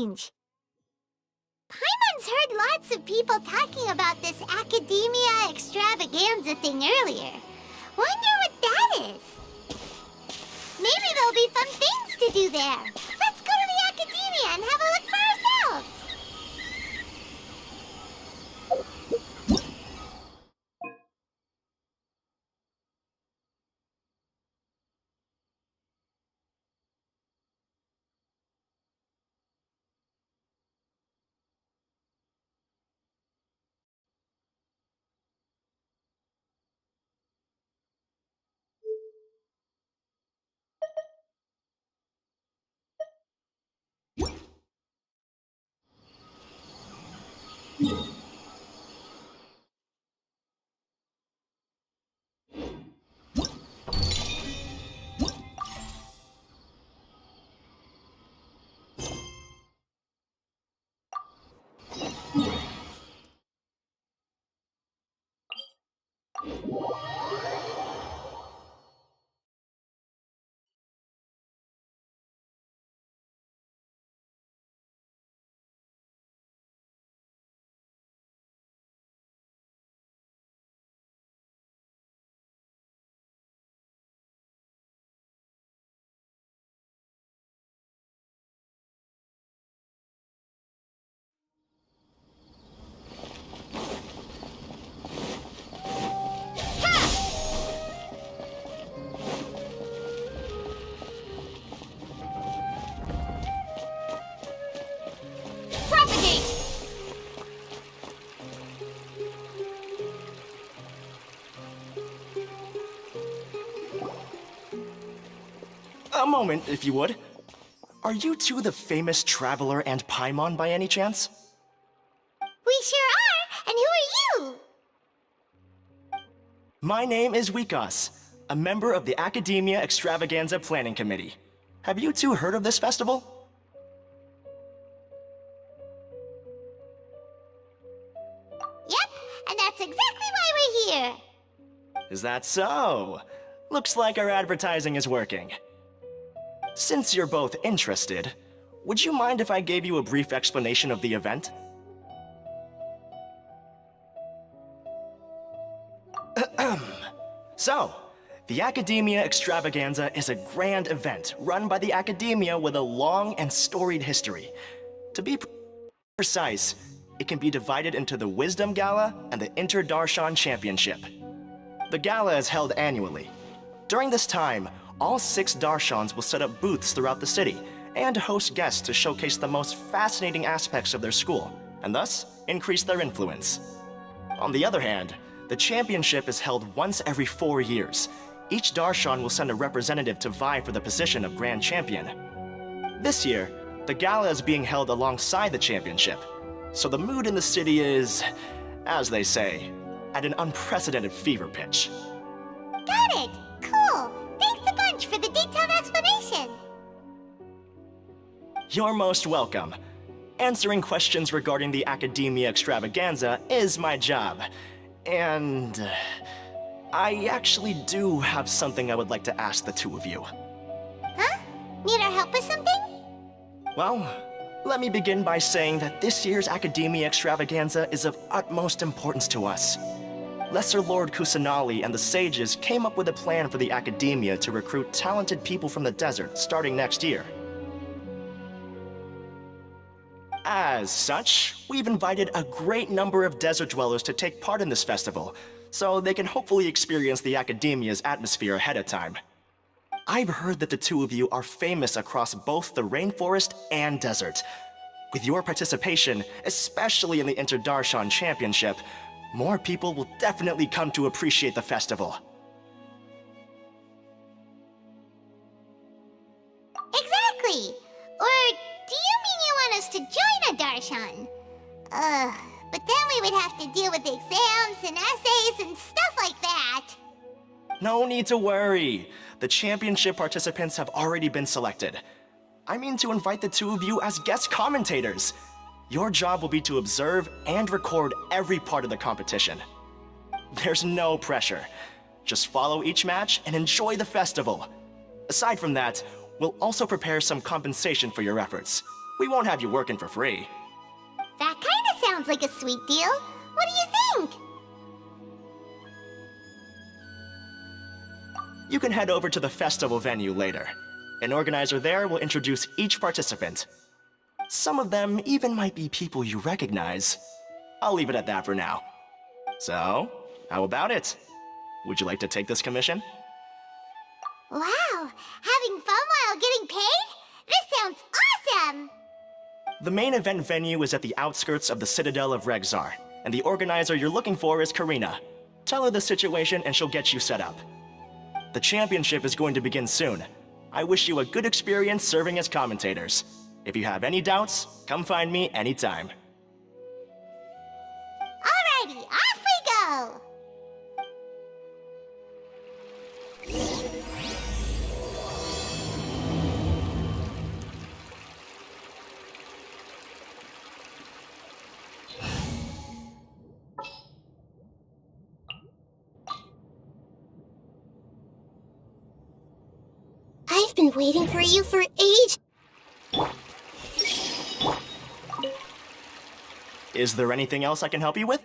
change. Paimon's heard lots of people talking about this Academia Extravaganza thing earlier. Wonder what that is. Maybe there'll be fun things to do there. Let's go to the Academia and have a look for ourselves. A moment, if you would. Are you two the famous Traveler and Paimon by any chance? We sure are, and who are you? My name is Wikas, a member of the Academia Extravaganza Planning Committee. Have you two heard of this festival? Yep, and that's exactly why we're here. Is that so? Looks like our advertising is working. Since you're both interested, would you mind if I gave you a brief explanation of the event? So, the Academia Extravaganza is a grand event run by the Academia with a long and storied history. To be precise, it can be divided into the Wisdom Gala and the Inter-Darshan Championship. The gala is held annually. During this time, all 6 Darshans will set up booths throughout the city and host guests to showcase the most fascinating aspects of their school, and thus increase their influence. On the other hand, the championship is held once every 4 years. Each Darshan will send a representative to vie for the position of Grand Champion. This year, the gala is being held alongside the championship, so the mood in the city is, as they say, at an unprecedented fever pitch. Got it! Cool! Thanks a bunch for the detailed explanation! You're most welcome. Answering questions regarding the Academia Extravaganza is my job. And I actually do have something I would like to ask the two of you. Huh? Need our help with something? Well, let me begin by saying that this year's Academia Extravaganza is of utmost importance to us. Lesser Lord Kusanali and the sages came up with a plan for the Academia to recruit talented people from the desert starting next year. As such, we've invited a great number of desert dwellers to take part in this festival, so they can hopefully experience the Academia's atmosphere ahead of time. I've heard that the two of you are famous across both the rainforest and desert. With your participation, especially in the Inter-Darshan Championship, more people will definitely come to appreciate the festival. Exactly! Or do you mean you want us to join a Darshan? But then we would have to deal with exams and essays and stuff like that. No need to worry. The championship participants have already been selected. I mean to invite the two of you as guest commentators. Your job will be to observe and record every part of the competition. There's no pressure. Just follow each match and enjoy the festival. Aside from that, we'll also prepare some compensation for your efforts, We won't have you working for free. That kinda sounds like a sweet deal. What do you think? You can head over to the festival venue later. An organizer there will introduce each participant. Some of them even might be people you recognize. I'll leave it at that for now. So, how about it? Would you like to take this commission? Wow, having fun while getting paid? This sounds awesome! The main event venue is at the outskirts of the Citadel of Regzar, and the organizer you're looking for is Karina. Tell her the situation and she'll get you set up. The championship is going to begin soon. I wish you a good experience serving as commentators. If you have any doubts, come find me anytime. Alrighty, off we go! I've been waiting for you for ages. Is there anything else I can help you with?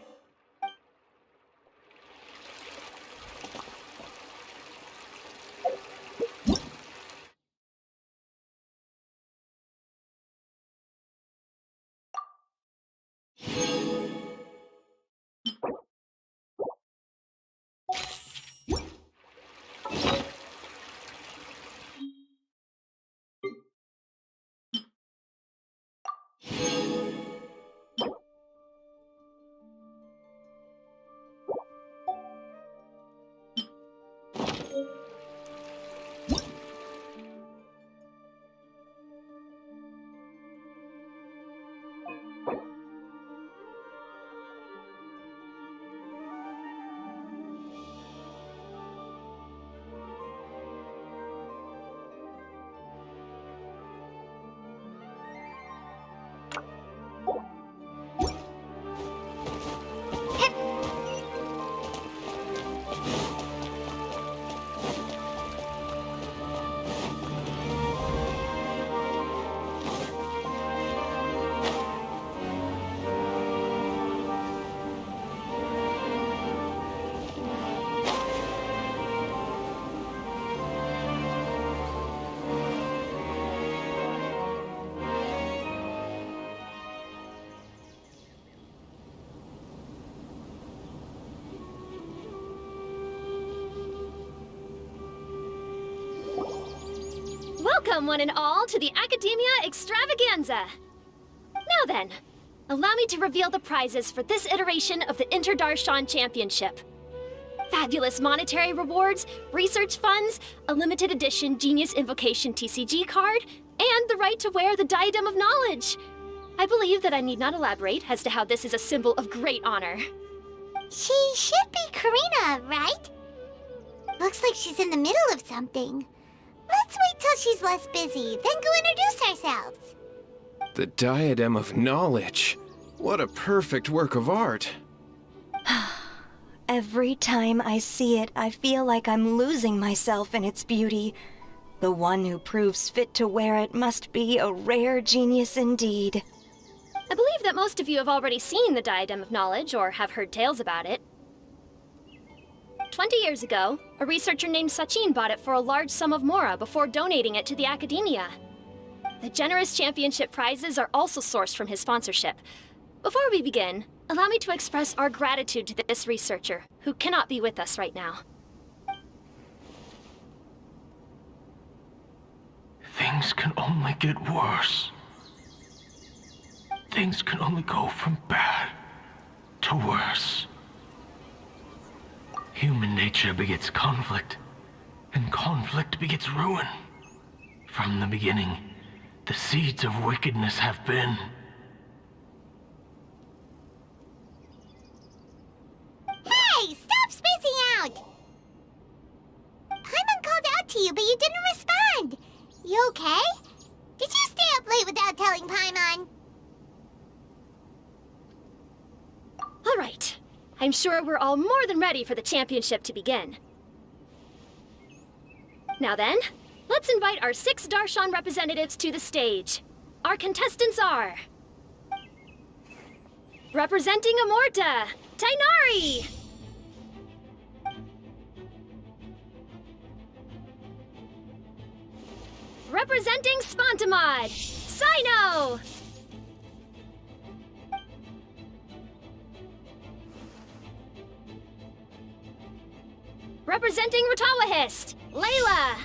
Welcome, one and all, to the Academia Extravaganza! Now then, allow me to reveal the prizes for this iteration of the Interdarshan Championship. Fabulous monetary rewards, research funds, a limited edition Genius Invocation TCG card, and the right to wear the Diadem of Knowledge. I believe that I need not elaborate as to how this is a symbol of great honor. She should be Karina, right? Looks like she's in the middle of something. Let's wait till she's less busy, then go introduce ourselves. The Diadem of Knowledge. What a perfect work of art. Every time I see it, I feel like I'm losing myself in its beauty. The one who proves fit to wear it must be a rare genius indeed. I believe that most of you have already seen the Diadem of Knowledge or have heard tales about it. 20 years ago, a researcher named Sachin bought it for a large sum of mora before donating it to the Academia. The generous championship prizes are also sourced from his sponsorship. Before we begin, allow me to express our gratitude to this researcher, who cannot be with us right now. Things can only get worse. Things can only go from bad to worse. Human nature begets conflict, and conflict begets ruin. From the beginning, the seeds of wickedness have been. Hey, stop spacing out! Paimon called out to you, but you didn't respond. You okay? Did you stay up late without telling Paimon? All right. I'm sure we're all more than ready for the championship to begin. Now then, let's invite our 6 Darshan representatives to the stage. our contestants are... Representing Amorta, Tainari! Representing Spontamod, Sino! Representing Ratawahist, Layla!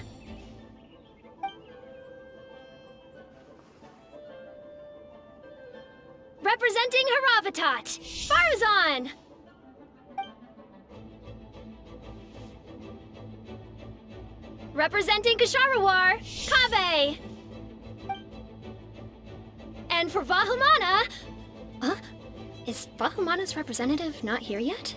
Representing Haravatat, Farazan! Representing Kasharawar, Kaveh! And for Vahumana... Huh? Is Vahumana's representative not here yet?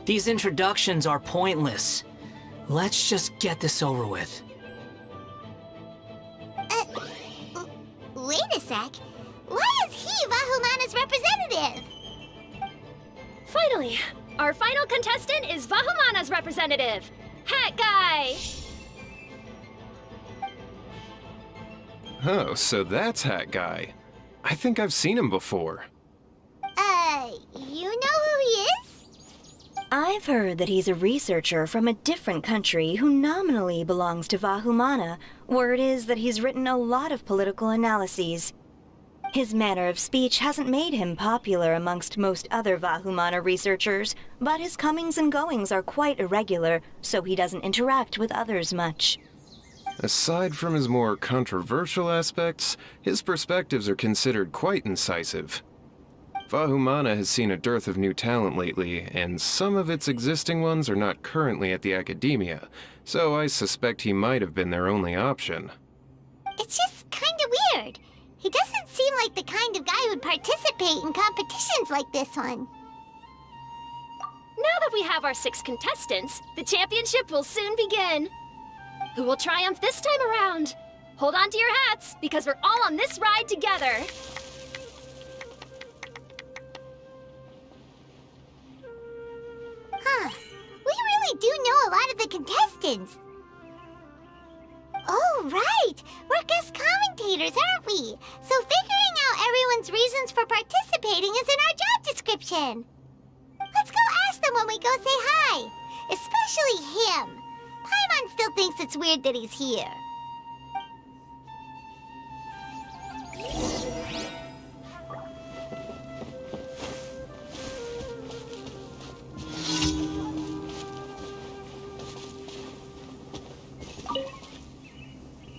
These introductions are pointless. Let's just get this over with. Wait a sec. Why is he Vahumana's representative? Finally, our final contestant is Vahumana's representative, Hat Guy! Oh, so that's Hat Guy. I think I've seen him before. You know who he is? I've heard that he's a researcher from a different country who nominally belongs to Vahumana. Word is that he's written a lot of political analyses. His manner of speech hasn't made him popular amongst most other Vahumana researchers, but his comings and goings are quite irregular, so he doesn't interact with others much. Aside from his more controversial aspects, his perspectives are considered quite incisive. Vahumana has seen a dearth of new talent lately, and some of its existing ones are not currently at the Academia, so I suspect he might have been their only option. It's just kinda weird. He doesn't seem like the kind of guy who'd participate in competitions like this one. Now that we have our 6 contestants, the championship will soon begin. Who will triumph this time around? Hold on to your hats, because we're all on this ride together. Huh. We really do know a lot of the contestants. Oh, right! We're guest commentators, aren't we? So figuring out everyone's reasons for participating is in our job description. Let's go ask them when we go say hi. Especially him. Paimon still thinks it's weird that he's here.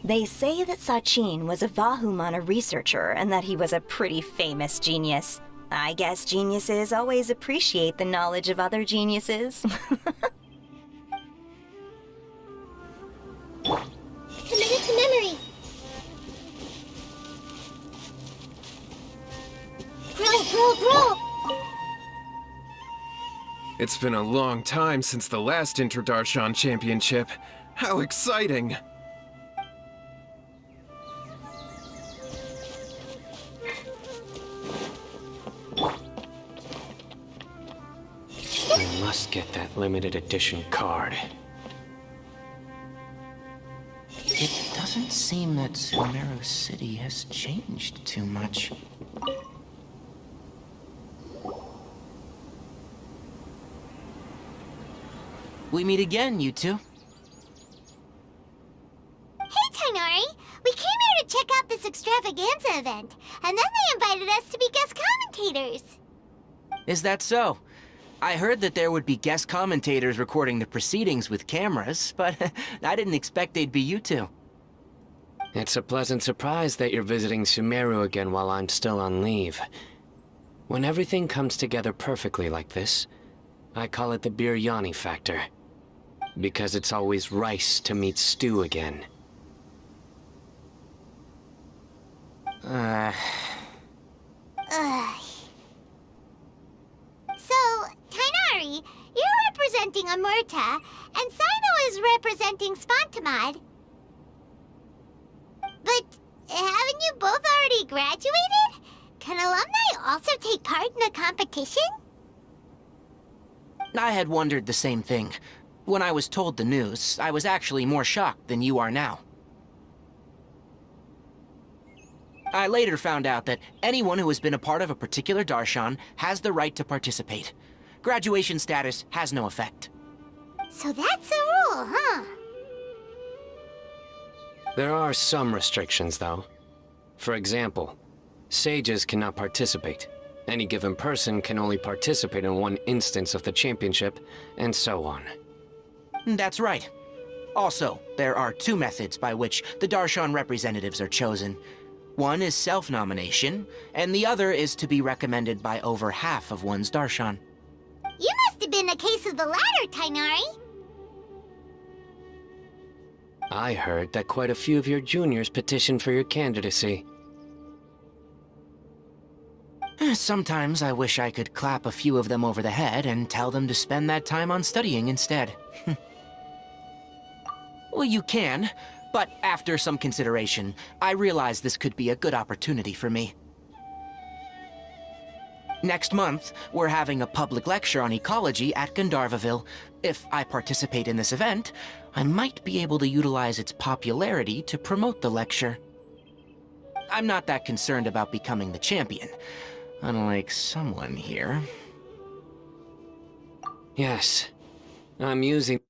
They say that Sachin was a Vahumana researcher and that he was a pretty famous genius. I guess geniuses always appreciate the knowledge of other geniuses. Committed to memory. Roll. It's been a long time since the last Interdarshan Championship. How exciting! We must get that limited edition card. It doesn't seem that Sumeru City has changed too much. We meet again, you two. Hey, Tainari! We came here to check out this extravaganza event, and then they invited us to be guest commentators. Is that so? I heard that there would be guest commentators recording the proceedings with cameras, but I didn't expect they'd be you two. It's a pleasant surprise that you're visiting Sumeru again while I'm still on leave. When everything comes together perfectly like this, I call it the biryani factor. Because it's always rice to meet stew again. Ugh. So, Tainari, you're representing Amurta, and Sino is representing Spontamod. But haven't you both already graduated? Can alumni also take part in a competition? I had wondered the same thing. When I was told the news, I was actually more shocked than you are now. I later found out that anyone who has been a part of a particular darshan has the right to participate. Graduation status has no effect. So that's a rule, huh? There are some restrictions, though. For example, sages cannot participate. Any given person can only participate in one instance of the championship, and so on. That's right. Also, there are two methods by which the darshan representatives are chosen. One is self-nomination, and the other is to be recommended by over half of one's darshan. You must have been a case of the latter, Tainari. I heard that quite a few of your juniors petitioned for your candidacy. Sometimes I wish I could clap a few of them over the head and tell them to spend that time on studying instead. Well, you can, but after some consideration, I realize this could be a good opportunity for me. Next month, we're having a public lecture on ecology at Gandharvaville. If I participate in this event, I might be able to utilize its popularity to promote the lecture. I'm not that concerned about becoming the champion, unlike someone here. Yes, I'm using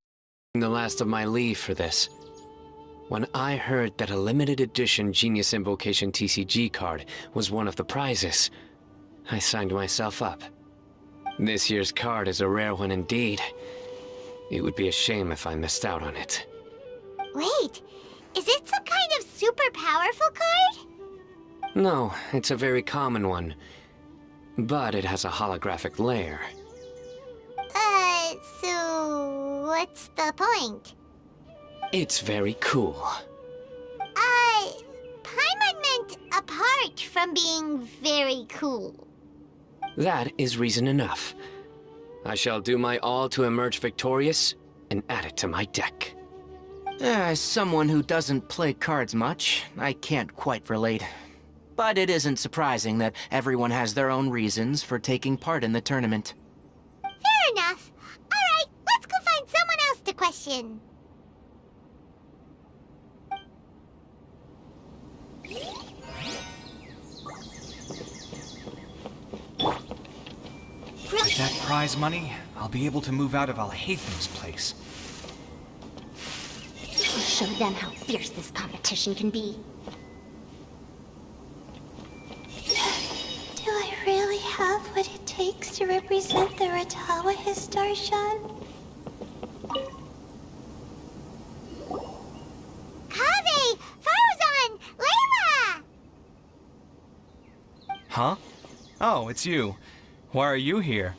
the last of my leave for this. When I heard that a limited edition Genius Invocation TCG card was one of the prizes, I signed myself up. This year's card is a rare one indeed. It would be a shame if I missed out on it. Wait, is it some kind of super powerful card? No, it's a very common one. But it has a holographic layer. So what's the point? It's very cool. Paimon meant apart from being very cool. That is reason enough. I shall do my all to emerge victorious and add it to my deck. As someone who doesn't play cards much, I can't quite relate. But it isn't surprising that everyone has their own reasons for taking part in the tournament. Fair enough. Alright, let's go find someone else to question. With that prize money, I'll be able to move out of Alhaitham's place. I'll show them how fierce this competition can be. Do I really have what it takes to represent the Ratawa Darshan? Kaveh! Faruzan! Layla! Huh? Oh, it's you. Why are you here?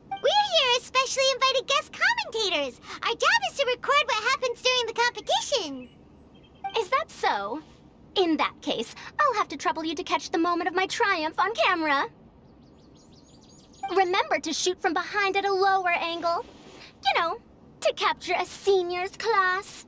We're here as specially invited guest commentators. Our job is to record what happens during the competition. Is that so? In that case, I'll have to trouble you to catch the moment of my triumph on camera. Remember to shoot from behind at a lower angle. You know, to capture a seniors class.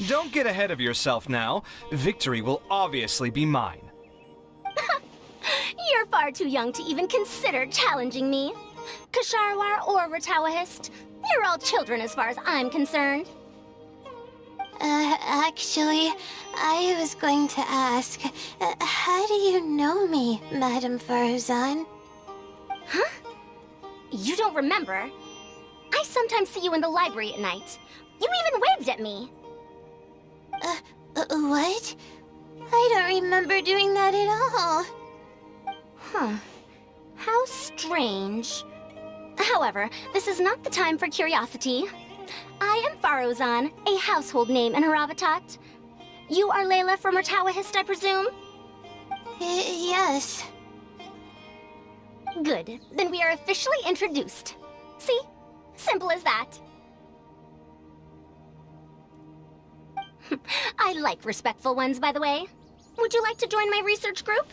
Don't get ahead of yourself now. Victory will obviously be mine. You're far too young to even consider challenging me. Kasharwar or Ratawahist, you're all children as far as I'm concerned. Actually, I was going to ask, how do you know me, Madam Faruzan? Huh? You don't remember? I sometimes see you in the library at night. You even waved at me. What? I don't remember doing that at all. Huh. How strange. However, this is not the time for curiosity. I am Faruzan, a household name in Haravatat. You are Layla from Ratawahist, I presume? Yes. Good. Then we are officially introduced. See? Simple as that. I like respectful ones, by the way. Would you like to join my research group?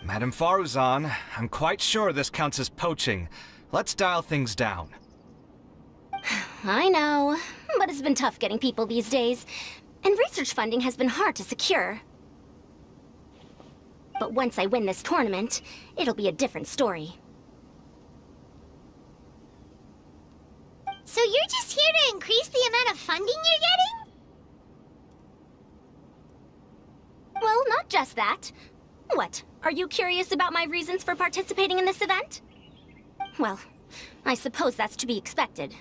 Madam Faruzan, I'm quite sure this counts as poaching. Let's dial things down. I know, but it's been tough getting people these days. and research funding has been hard to secure. But once I win this tournament, it'll be a different story. So you're just here to increase the amount of funding you're getting? Well, not just that. What, are you curious about my reasons for participating in this event? Well, I suppose that's to be expected.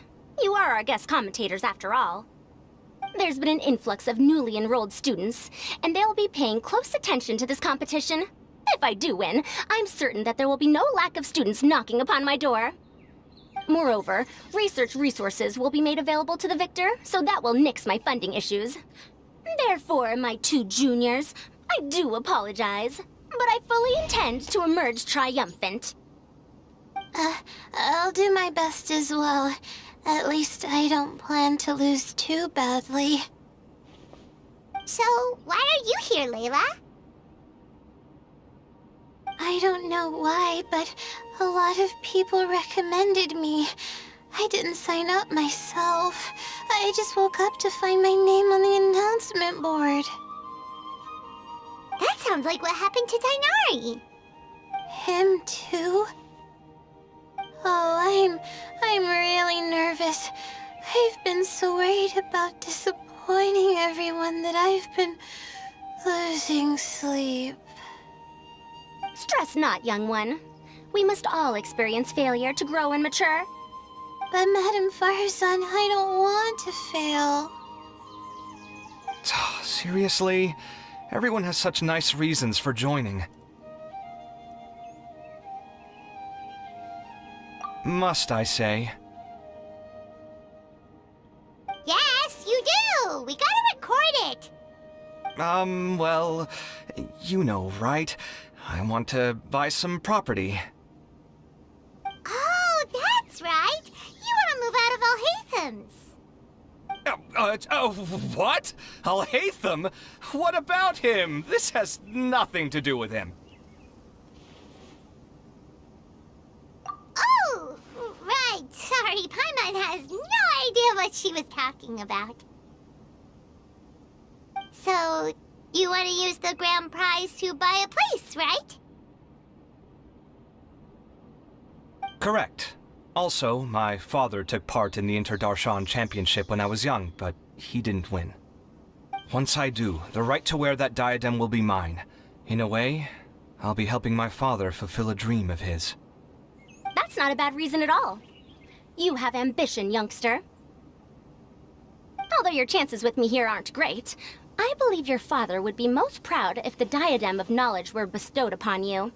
You are our guest commentators after all. There's been an influx of newly enrolled students, and they'll be paying close attention to this competition. If I do win, I'm certain that there will be no lack of students knocking upon my door. Moreover, research resources will be made available to the victor, so that will nix my funding issues. Therefore, my two juniors, I do apologize, but I fully intend to emerge triumphant. I'll do my best as well. At least I don't plan to lose too badly. So, why are you here, Layla? I don't know why, but a lot of people recommended me. I didn't sign up myself. I just woke up to find my name on the announcement board. That sounds like what happened to Dainari. Him too? Oh, I'm really nervous. I've been so worried about disappointing everyone that I've been losing sleep. Stress not, young one. We must all experience failure to grow and mature. But Madame Farzan, I don't want to fail. Seriously? Everyone has such nice reasons for joining. Must I say? Yes, you do! We gotta record it! Well, you know, right? I want to buy some property. Oh, that's right! You want to move out of Alhatham's. What? Alhaitham? What about him? This has nothing to do with him. Oh, right. Sorry, Paimon has no idea what she was talking about. So, you want to use the grand prize to buy a place, right? Correct. Also, my father took part in the Interdarshan Championship when I was young, but he didn't win. Once I do, the right to wear that diadem will be mine. In a way, I'll be helping my father fulfill a dream of his. That's not a bad reason at all. You have ambition, youngster. Although your chances with me here aren't great, I believe your father would be most proud if the diadem of knowledge were bestowed upon you.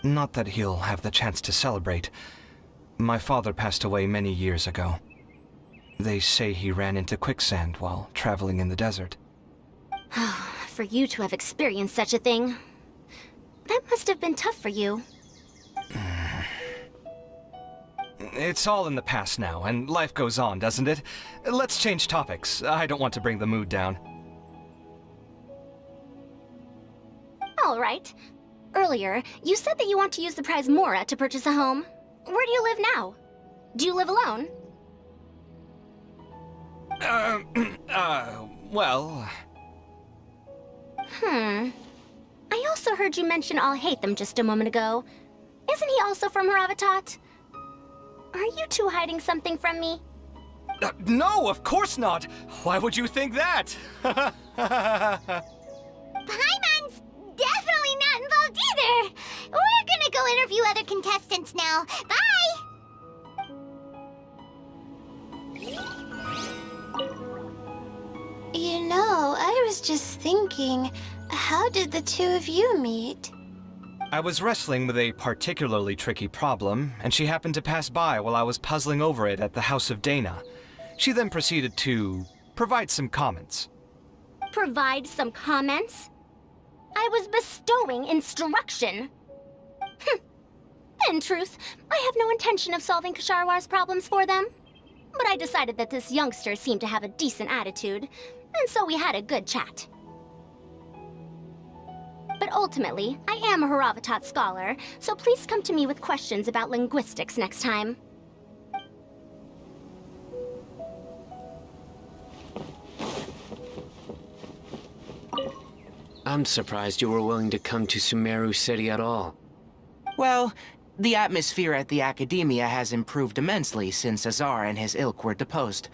Not that he'll have the chance to celebrate. My father passed away many years ago. They say he ran into quicksand while traveling in the desert. For you to have experienced such a thing, that must have been tough for you. It's all in the past now, and life goes on, doesn't it? Let's change topics. I don't want to bring the mood down. All right. Earlier, you said that you want to use the prize Mora to purchase a home. Where do you live now? Do you live alone? Well... I also heard you mention Alhaitham just a moment ago. Isn't he also from Haravatat? Are you two hiding something from me? No, of course not! Why would you think that? Paimon's definitely not involved either! We're gonna go interview other contestants now. Bye! You know, I was just thinking, how did the two of you meet? I was wrestling with a particularly tricky problem, and she happened to pass by while I was puzzling over it at the House of Dana. She then proceeded to provide some comments. Provide some comments? I was bestowing instruction. In truth, I have no intention of solving Kasharwar's problems for them. But I decided that this youngster seemed to have a decent attitude, and so we had a good chat. But ultimately, I am a Haravatat scholar, so please come to me with questions about linguistics next time. I'm surprised you were willing to come to Sumeru City at all. Well, the atmosphere at the Academia has improved immensely since Azar and his ilk were deposed.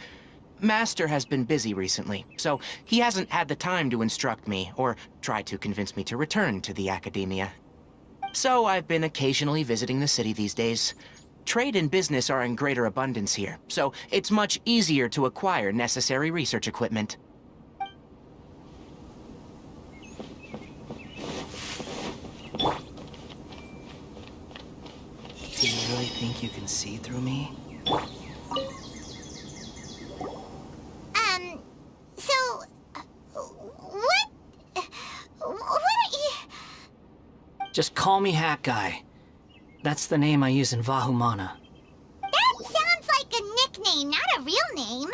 Master has been busy recently, so he hasn't had the time to instruct me or try to convince me to return to the Academia. So I've been occasionally visiting the city these days. Trade and business are in greater abundance here, so it's much easier to acquire necessary research equipment. Do you really think you can see through me? So, what are you... Just call me Hat Guy. That's the name I use in Vahumana. That sounds like a nickname, not a real name.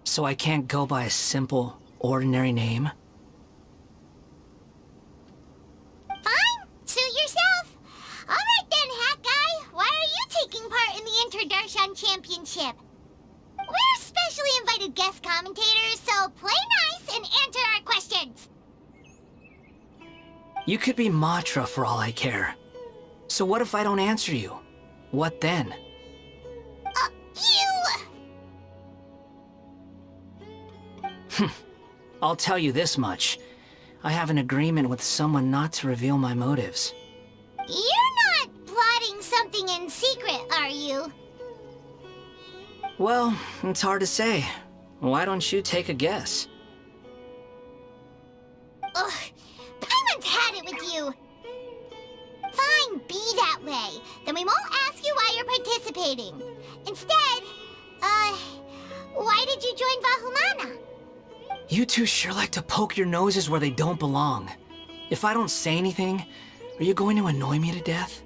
So I can't go by a simple, ordinary name? Fine, suit yourself. All right then, Hat Guy. Why are you taking part in the Interdarshan Championship? We're specially invited guest commentators, so play nice and answer our questions. You could be Matra for all I care. So what if I don't answer you? What then? I'll tell you this much. I have an agreement with someone not to reveal my motives. You're not plotting something in secret, are you? Well, it's hard to say. Why don't you take a guess? Ugh, Paimon's had it with you. Fine, be that way. Then we won't ask you why you're participating. Instead, why did you join Vahumana? You two sure like to poke your noses where they don't belong. If I don't say anything, are you going to annoy me to death?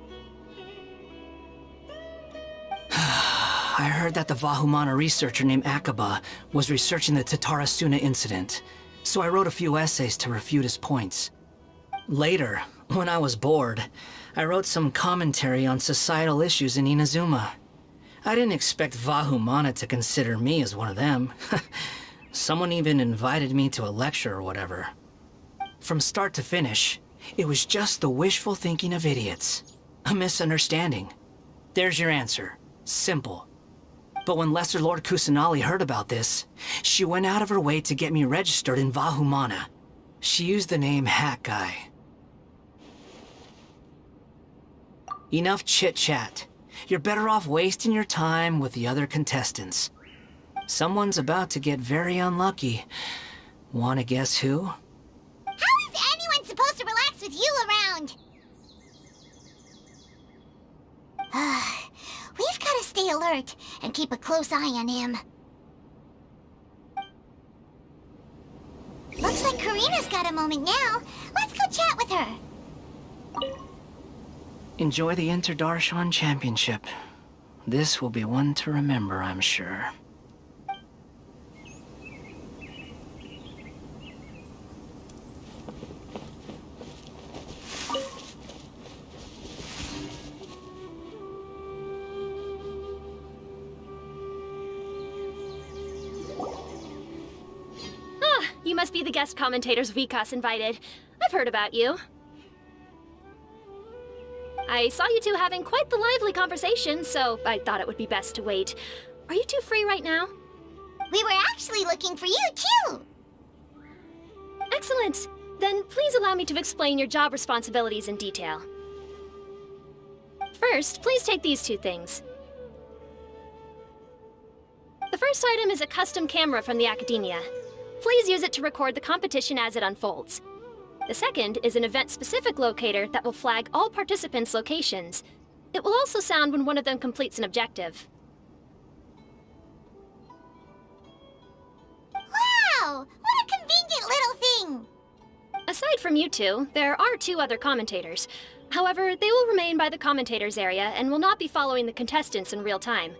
I heard that the Vahumana researcher named Akaba was researching the Tatarasuna incident, so I wrote a few essays to refute his points. Later, when I was bored, I wrote some commentary on societal issues in Inazuma. I didn't expect Vahumana to consider me as one of them. Someone even invited me to a lecture or whatever. From start to finish, it was just the wishful thinking of idiots. A misunderstanding. There's your answer. Simple. But when Lesser Lord Kusanali heard about this, she went out of her way to get me registered in Vahumana. She used the name Hat Guy. Enough chit-chat. You're better off wasting your time with the other contestants. Someone's about to get very unlucky. Wanna guess who? How is anyone supposed to relax with you around? We've got to stay alert and keep a close eye on him. Looks like Karina's got a moment now. Let's go chat with her. Enjoy the Interdarshan Championship. This will be one to remember, I'm sure. You must be the guest commentators Vikas invited. I've heard about you. I saw you two having quite the lively conversation, so I thought it would be best to wait. Are you two free right now? We were actually looking for you, too. Excellent. Then please allow me to explain your job responsibilities in detail. First, please take these two things. The first item is a custom camera from the Academia. Please use it to record the competition as it unfolds. The second is an event-specific locator that will flag all participants' locations. It will also sound when one of them completes an objective. Wow! What a convenient little thing! Aside from you two, there are two other commentators. However, they will remain by the commentators area and will not be following the contestants in real time.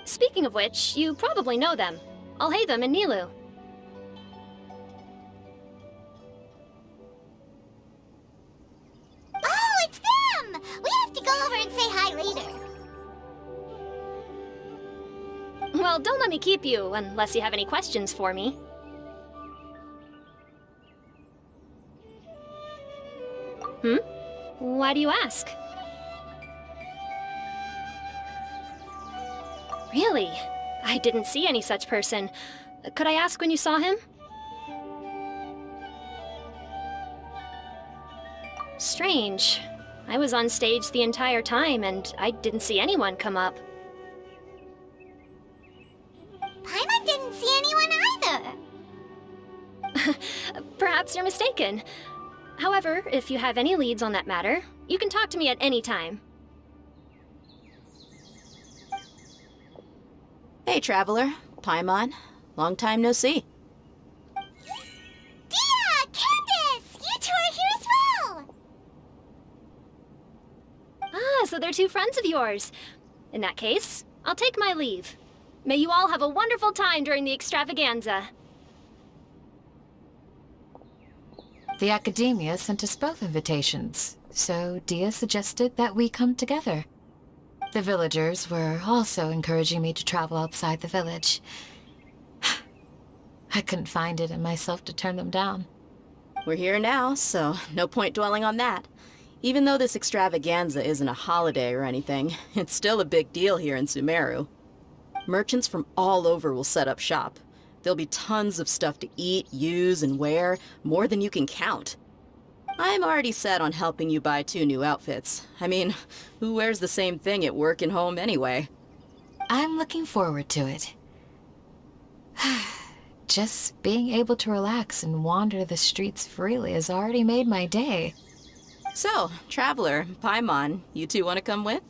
Speaking of which, you probably know them. Alhaitham and Nilu. Oh, it's them! We have to go over and say hi later. Well, don't let me keep you, unless you have any questions for me. Why do you ask? Really? I didn't see any such person. Could I ask when you saw him? Strange. I was on stage the entire time, and I didn't see anyone come up. Paimon didn't see anyone either. Perhaps you're mistaken. However, if you have any leads on that matter, you can talk to me at any time. Hey, Traveler. Paimon. Long time no see. Dia! Candace! You two are here as well! Ah, so they're two friends of yours. In that case, I'll take my leave. May you all have a wonderful time during the extravaganza. The Academia sent us both invitations, so Dia suggested that we come together. The villagers were also encouraging me to travel outside the village. I couldn't find it in myself to turn them down. We're here now, so no point dwelling on that. Even though this extravaganza isn't a holiday or anything, it's still a big deal here in Sumeru. Merchants from all over will set up shop. There'll be tons of stuff to eat, use, and wear, more than you can count. I'm already set on helping you buy 2 new outfits. I mean, who wears the same thing at work and home anyway? I'm looking forward to it. Just being able to relax and wander the streets freely has already made my day. So, Traveler, Paimon, you two want to come with?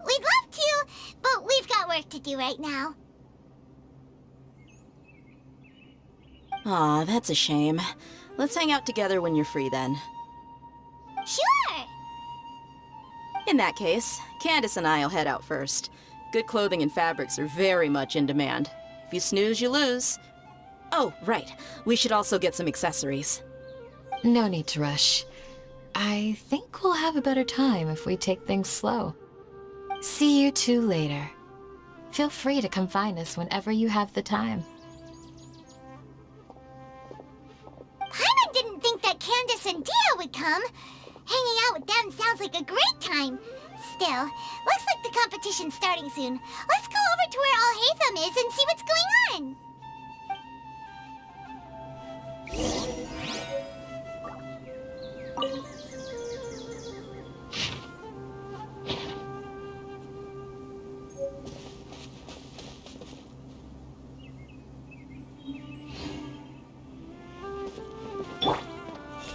We'd love to, but we've got work to do right now. Aw, that's a shame. Let's hang out together when you're free then. Sure! In that case, Candace and I'll head out first. Good clothing and fabrics are very much in demand. If you snooze, you lose. Oh, right. We should also get some accessories. No need to rush. I think we'll have a better time if we take things slow. See you two later. Feel free to come find us whenever you have the time. Paimon didn't think that Candace and Dia would come. Hanging out with them sounds like a great time. Still, looks like the competition's starting soon. Let's go over to where Alhaitham is and see what's going on.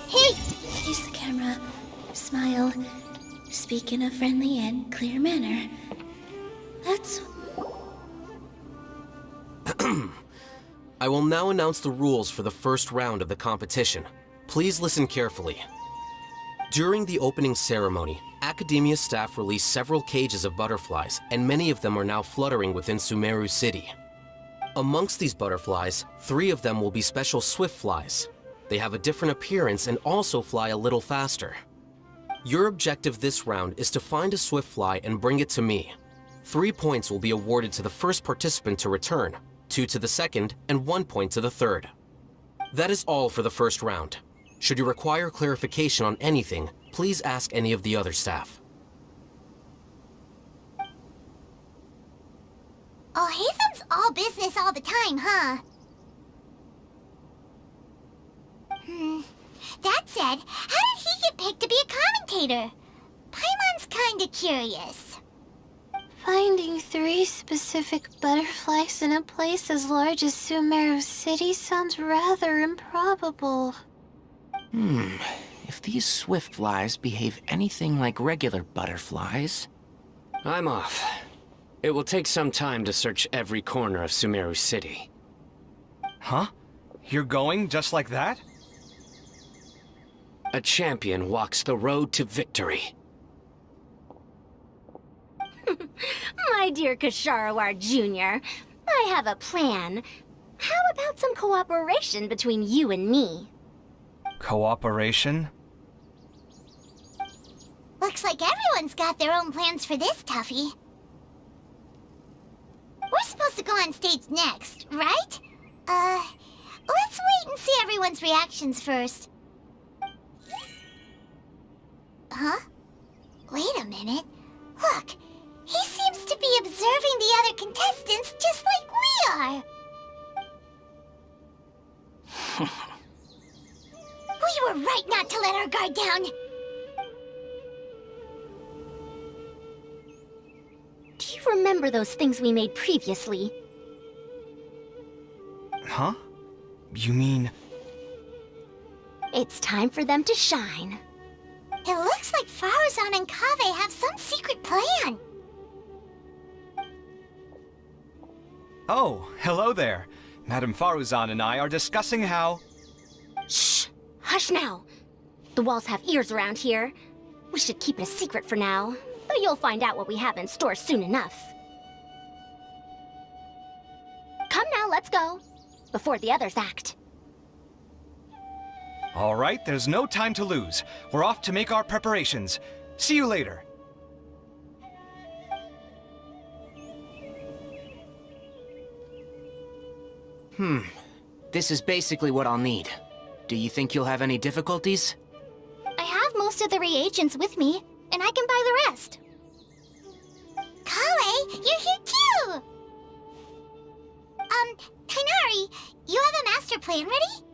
Hey! Here's the camera. Smile. Speak in a friendly and clear manner. That's... I will now announce the rules for the first round of the competition. Please listen carefully. During the opening ceremony, Academia staff released several cages of butterflies, and many of them are now fluttering within Sumeru City. Amongst these butterflies, 3 of them will be special swift flies. They have a different appearance and also fly a little faster. Your objective this round is to find a swift fly and bring it to me. 3 points will be awarded to the first participant to return, 2 to the second, and 1 point to the third. That is all for the first round. Should you require clarification on anything, please ask any of the other staff. Alhaitham's all business all the time, huh? That said, how did he get picked to be a commentator? Paimon's kinda curious. Finding 3 specific butterflies in a place as large as Sumeru City sounds rather improbable. If these swift flies behave anything like regular butterflies... I'm off. It will take some time to search every corner of Sumeru City. Huh? You're going just like that? A champion walks the road to victory. My dear Kasharawar Jr., I have a plan. How about some cooperation between you and me? Cooperation? Looks like everyone's got their own plans for this toughie. We're supposed to go on stage next, right? Let's wait and see everyone's reactions first. Huh? Wait a minute. Look, he seems to be observing the other contestants just like we are. We were right not to let our guard down. Do you remember those things we made previously? Huh? You mean... It's time for them to shine. It looks like Faruzan and Kaveh have some secret plan. Oh, hello there. Madame Faruzan and I are discussing how... Shh! Hush now! The walls have ears around here. We should keep it a secret for now, but you'll find out what we have in store soon enough. Come now, let's go. Before the others act. All right, there's no time to lose. We're off to make our preparations. See you later. This is basically what I'll need. Do you think you'll have any difficulties? I have most of the reagents with me, and I can buy the rest. Kale, you're here too! Kainari, you have a master plan ready?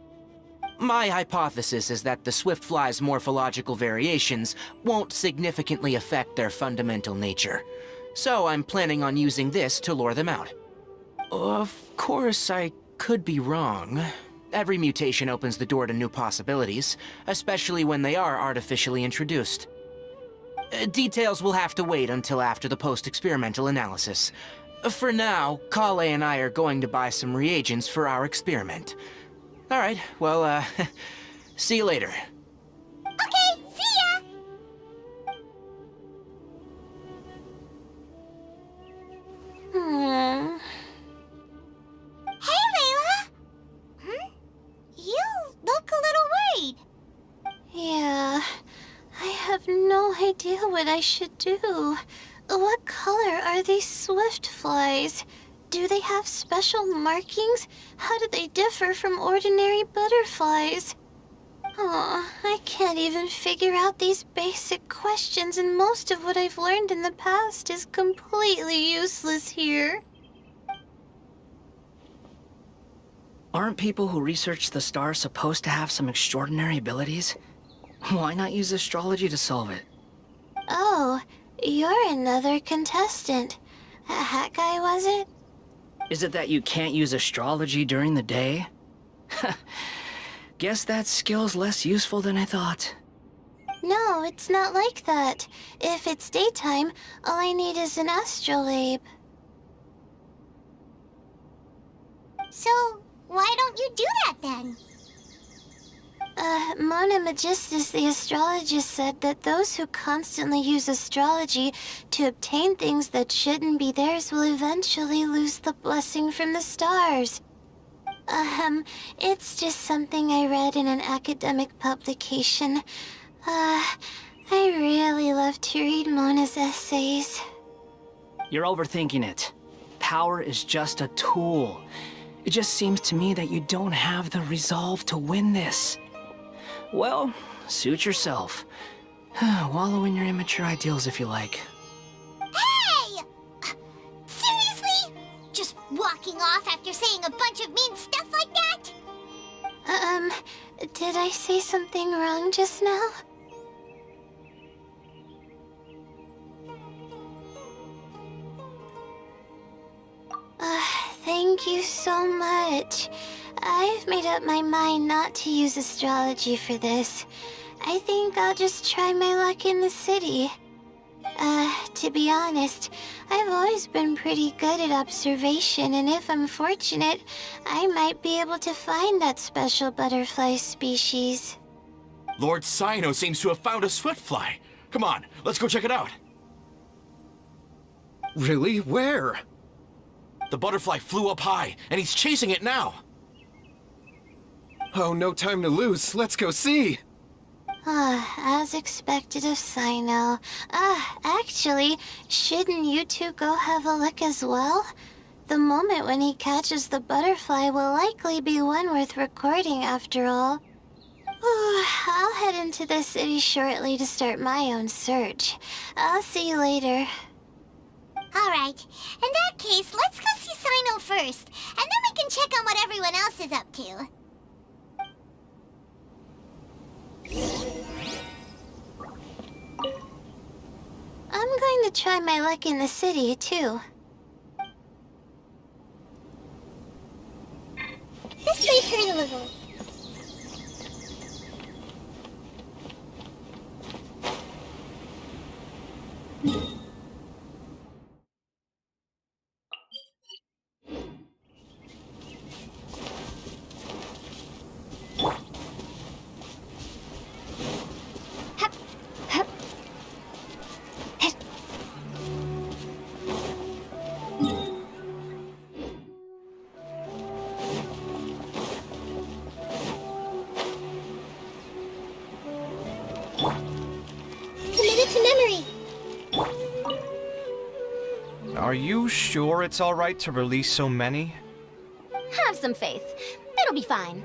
My hypothesis is that the Swiftfly's morphological variations won't significantly affect their fundamental nature. So I'm planning on using this to lure them out. Of course, I could be wrong. Every mutation opens the door to new possibilities, especially when they are artificially introduced. Details will have to wait until after the post-experimental analysis. For now, Kale and I are going to buy some reagents for our experiment. All right, well, see you later. Okay, see ya! Hey, Layla! You look a little worried. Yeah, I have no idea what I should do. What color are these swift flies? Do they have special markings? How do they differ from ordinary butterflies? Oh, I can't even figure out these basic questions, and most of what I've learned in the past is completely useless here. Aren't people who research the stars supposed to have some extraordinary abilities? Why not use astrology to solve it? Oh, you're another contestant. A hat guy, was it? Is it that you can't use astrology during the day? Guess that skill's less useful than I thought. No, it's not like that. If it's daytime, all I need is an astrolabe. So, why don't you do that then? Mona Magistus, the astrologist, said that those who constantly use astrology to obtain things that shouldn't be theirs will eventually lose the blessing from the stars. It's just something I read in an academic publication. I really love to read Mona's essays. You're overthinking it. Power is just a tool. It just seems to me that you don't have the resolve to win this. Well, suit yourself. Wallow in your immature ideals if you like. Hey! Seriously? Just walking off after saying a bunch of mean stuff like that? Did I say something wrong just now? Thank you so much. I've made up my mind not to use astrology for this. I think I'll just try my luck in the city. To be honest, I've always been pretty good at observation, and if I'm fortunate, I might be able to find that special butterfly species. Lord Cyno seems to have found a swiftfly. Come on, let's go check it out. Really? Where? The butterfly flew up high, and he's chasing it now. Oh, no time to lose. Let's go see. As expected of Cyno. Actually, shouldn't you two go have a look as well? The moment when he catches the butterfly will likely be one worth recording after all. I'll head into the city shortly to start my own search. I'll see you later. Alright, in that case, let's go see Sino first, and then we can check on what everyone else is up to. I'm going to try my luck in the city, too. This way for a little. Committed to memory. Are you sure it's alright to release so many? Have some faith. It'll be fine.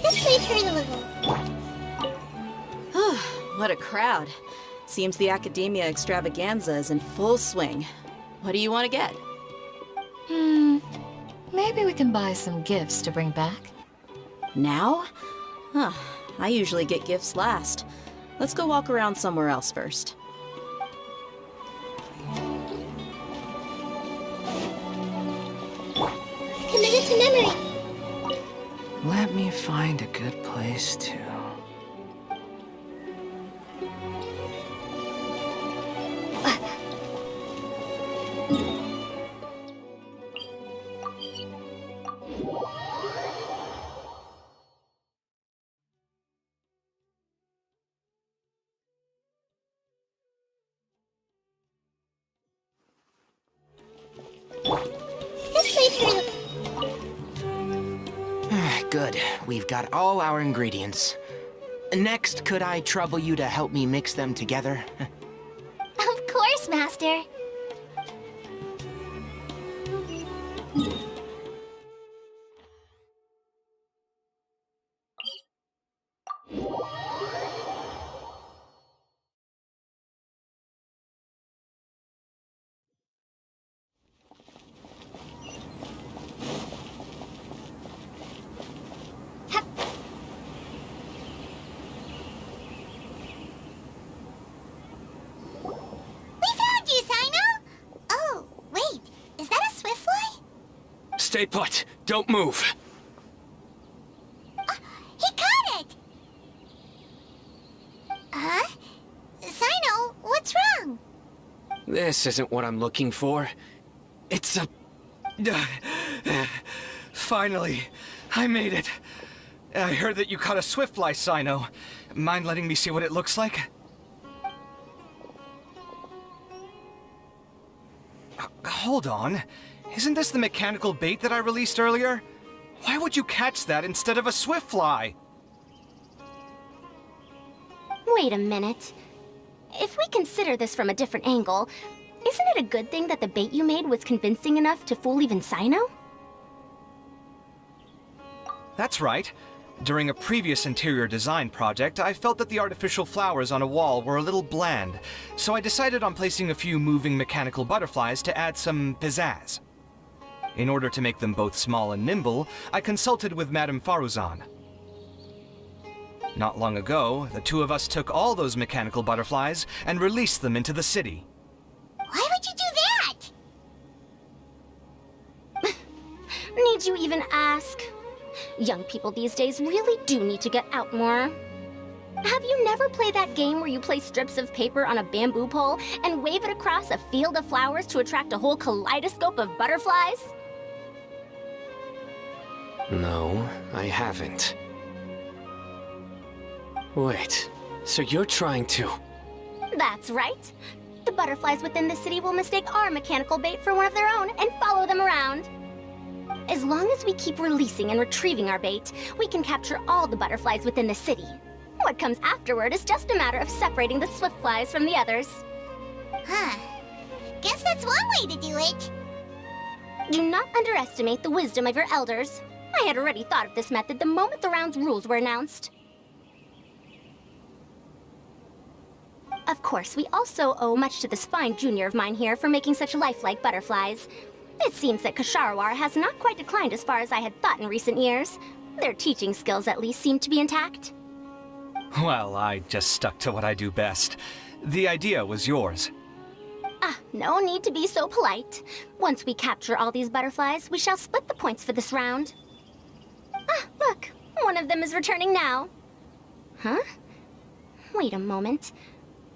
This way for a little. What a crowd. Seems the Academia Extravaganza is in full swing. What do you want to get? Maybe we can buy some gifts to bring back. Now? Huh. I usually get gifts last. Let's go walk around somewhere else first. Committed to memory. Let me find a good place to... This way for a little. Good. We've got all our ingredients. Next, could I trouble you to help me mix them together? Of course, Master. Stay put. Don't move. He caught it! Huh? Sino, what's wrong? This isn't what I'm looking for. It's a... Finally, I made it. I heard that you caught a swiftfly, Sino. Mind letting me see what it looks like? Hold on. Isn't this the mechanical bait that I released earlier? Why would you catch that instead of a swiftfly? Wait a minute. If we consider this from a different angle, isn't it a good thing that the bait you made was convincing enough to fool even Sino? That's right. During a previous interior design project, I felt that the artificial flowers on a wall were a little bland, so I decided on placing a few moving mechanical butterflies to add some pizzazz. In order to make them both small and nimble, I consulted with Madame Faruzan. Not long ago, the two of us took all those mechanical butterflies and released them into the city. Why would you do that? Need you even ask? Young people these days really do need to get out more. Have you never played that game where you place strips of paper on a bamboo pole and wave it across a field of flowers to attract a whole kaleidoscope of butterflies? No, I haven't. Wait, so you're trying to... That's right. the butterflies within the city will mistake our mechanical bait for one of their own and follow them around. As long as we keep releasing and retrieving our bait, we can capture all the butterflies within the city. What comes afterward is just a matter of separating the swift flies from the others. Huh. Guess that's one way to do it. Do not underestimate the wisdom of your elders. I had already thought of this method the moment the round's rules were announced. Of course, we also owe much to this fine junior of mine here for making such lifelike butterflies. It seems that Kasharawar has not quite declined as far as I had thought in recent years. Their teaching skills at least seem to be intact. Well, I just stuck to what I do best. The idea was yours. No need to be so polite. Once we capture all these butterflies, we shall split the points for this round. Look, one of them is returning now. Huh? Wait a moment.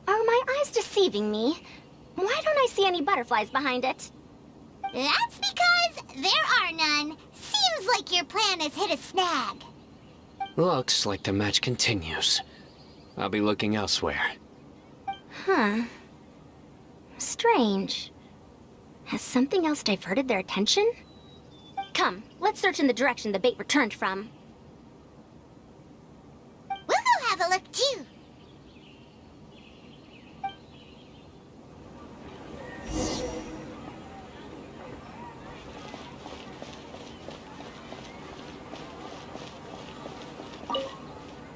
Are my eyes deceiving me? Why don't I see any butterflies behind it? That's because there are none. Seems like your plan has hit a snag. Looks like the match continues. I'll be looking elsewhere. Huh. Strange. Has something else diverted their attention? Come, let's search in the direction the bait returned from. We'll go have a look too.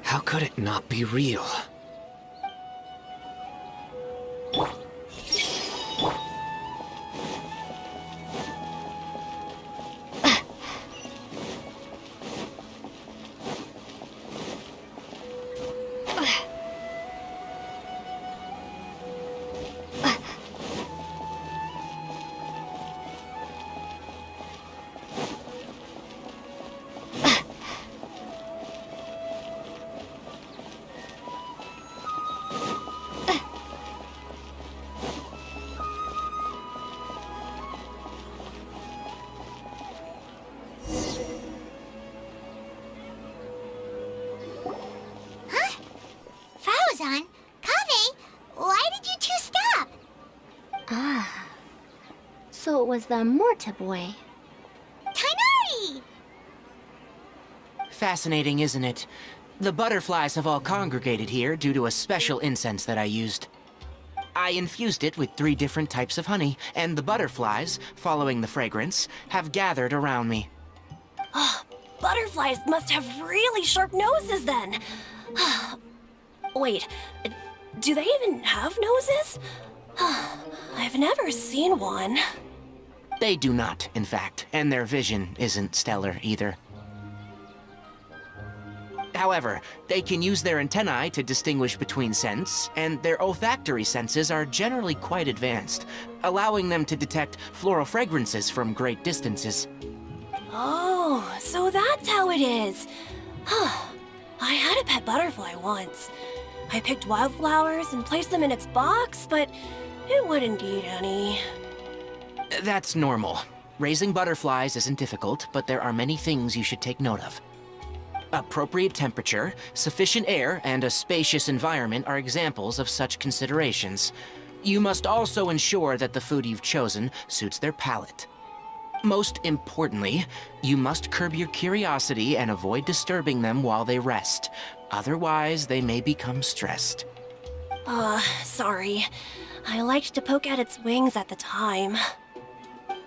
How could it not be real? So it was the Morta boy. Tainari! Fascinating, isn't it? The butterflies have all congregated here due to a special incense that I used. I infused it with 3 different types of honey, and the butterflies, following the fragrance, have gathered around me. Oh, butterflies must have really sharp noses then. Wait, do they even have noses? I've never seen one. They do not, in fact, and their vision isn't stellar either. However, they can use their antennae to distinguish between scents, and their olfactory senses are generally quite advanced, allowing them to detect floral fragrances from great distances. Oh, so that's how it is. I had a pet butterfly once. I picked wildflowers and placed them in its box, but it wouldn't eat any. That's normal. Raising butterflies isn't difficult, but there are many things you should take note of. Appropriate temperature, sufficient air, and a spacious environment are examples of such considerations. You must also ensure that the food you've chosen suits their palate. Most importantly, you must curb your curiosity and avoid disturbing them while they rest. Otherwise, they may become stressed. Sorry. I liked to poke at its wings at the time.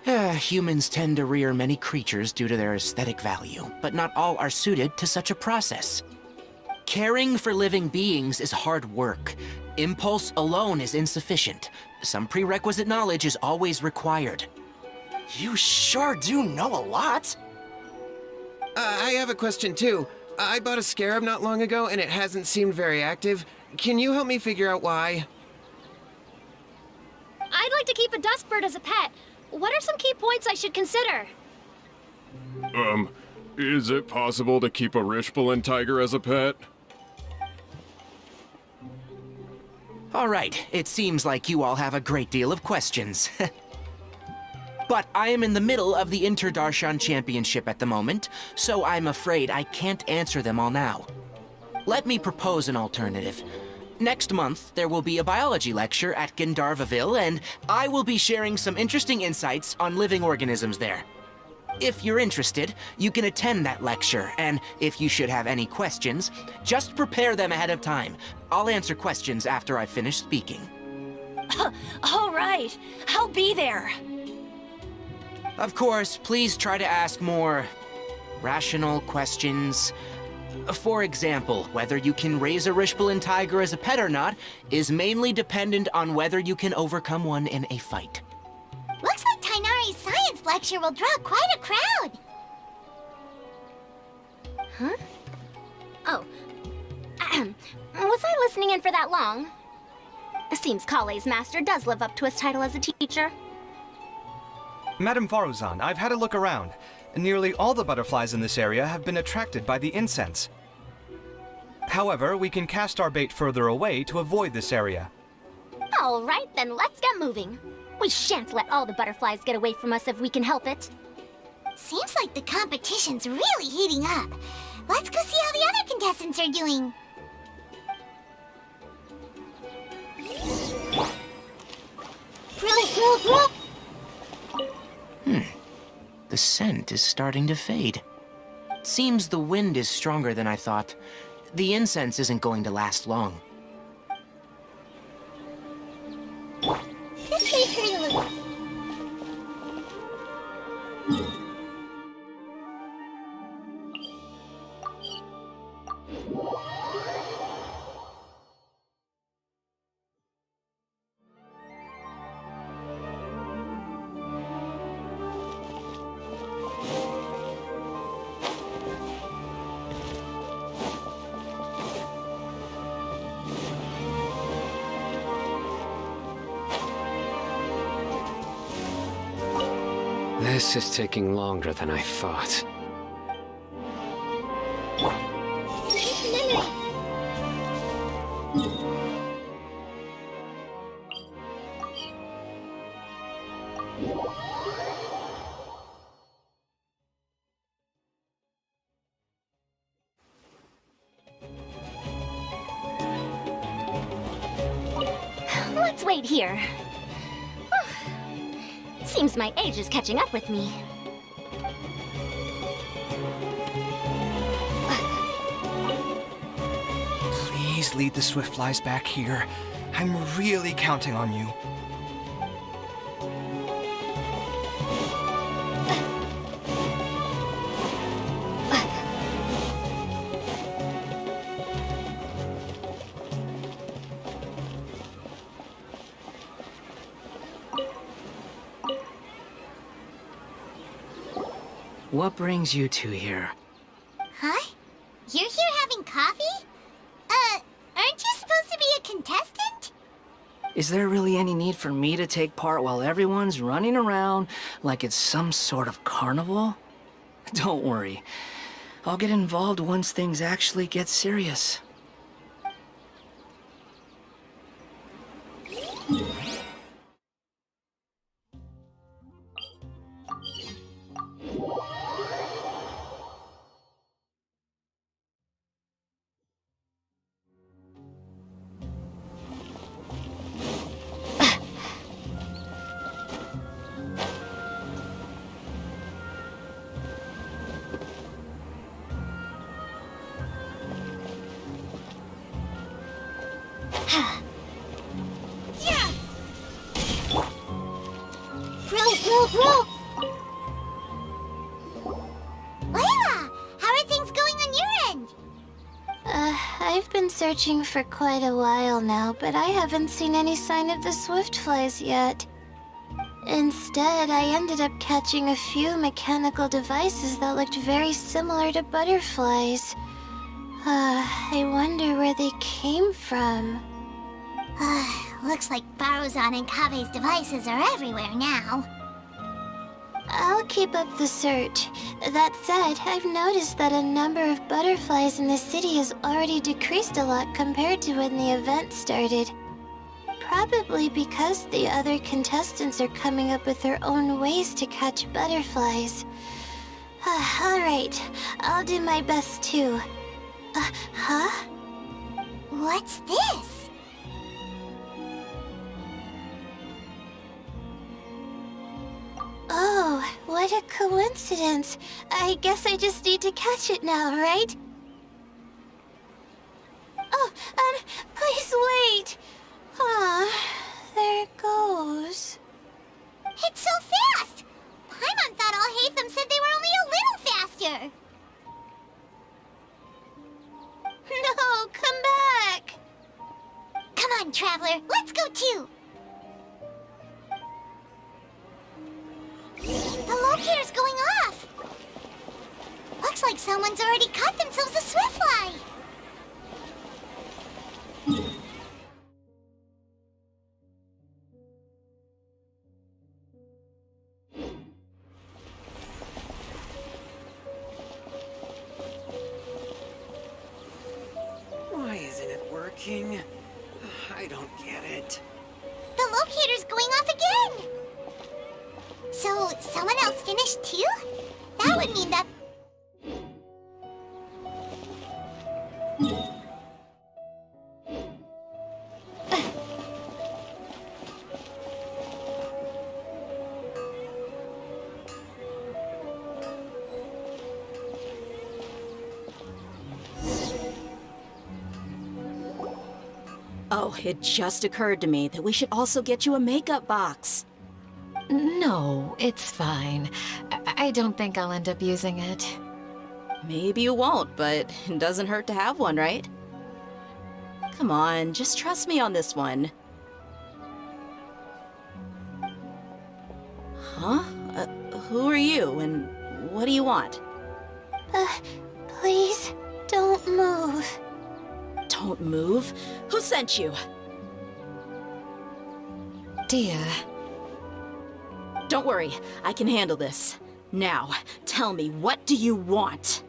Humans tend to rear many creatures due to their aesthetic value, but not all are suited to such a process. Caring for living beings is hard work. Impulse alone is insufficient. Some prerequisite knowledge is always required. You sure do know a lot. I have a question too. I bought a scarab not long ago and it hasn't seemed very active. Can you help me figure out why? I'd like to keep a dustbird as a pet. What are some key points I should consider? Is it possible to keep a Rishbalin tiger as a pet? All right, it seems like you all have a great deal of questions. But I am in the middle of the Inter-Darshan Championship at the moment, so I'm afraid I can't answer them all now. Let me propose an alternative. Next month, there will be a biology lecture at Gandharvaville, and I will be sharing some interesting insights on living organisms there. If you're interested, you can attend that lecture, and if you should have any questions, just prepare them ahead of time. I'll answer questions after I finish speaking. All right, I'll be there. Of course, please try to ask more rational questions. For example, whether you can raise a Rishbalin tiger as a pet or not is mainly dependent on whether you can overcome one in a fight. Looks like Tainari's science lecture will draw quite a crowd. Huh? Oh. Was I listening in for that long? It seems Kale's master does live up to his title as a teacher. Madame Varuzan, I've had a look around. Nearly all the butterflies in this area have been attracted by the incense. However, we can cast our bait further away to avoid this area. All right, then let's get moving. We shan't let all the butterflies get away from us if we can help it. Seems like the competition's really heating up. Let's go see how the other contestants are doing. The scent is starting to fade. Seems the wind is stronger than I thought. The incense isn't going to last long. This way, Curly. This is taking longer than I thought. Let's wait here. Seems my age is catching up with me. Please lead the Swiftflies back here. I'm really counting on you. What brings you two here? Huh? You're here having coffee? Aren't you supposed to be a contestant? Is there really any need for me to take part while everyone's running around like it's some sort of carnival? Don't worry. I'll get involved once things actually get serious. Layla, how are things going on your end? I've been searching for quite a while now, but I haven't seen any sign of the Swiftflies yet. Instead, I ended up catching a few mechanical devices that looked very similar to butterflies. I wonder where they came from. Looks like Baruzan and Kabe's devices are everywhere now. I'll keep up the search. That said, I've noticed that a number of butterflies in the city has already decreased a lot compared to when the event started. Probably because the other contestants are coming up with their own ways to catch butterflies. Alright, I'll do my best too. Huh? What's this? What a coincidence. I guess I just need to catch it now, right? Oh, please wait. There it goes. It's so fast! Paimon thought all Hatham said they were only a little faster. No, come back. Come on, Traveler, let's go too. The locator's going off. Looks like someone's already caught themselves a swiftfly. Why isn't it working? I don't get it. The locator's going off again. So, someone else finished too? That would mean that... Oh, it just occurred to me that we should also get you a makeup box. No, it's fine. I don't think I'll end up using it. Maybe you won't, but it doesn't hurt to have one, right? Come on, just trust me on this one. Huh? Who are you, and what do you want? Please, don't move. Don't move? Who sent you? Dia. Don't worry, I can handle this. Now, tell me, what do you want?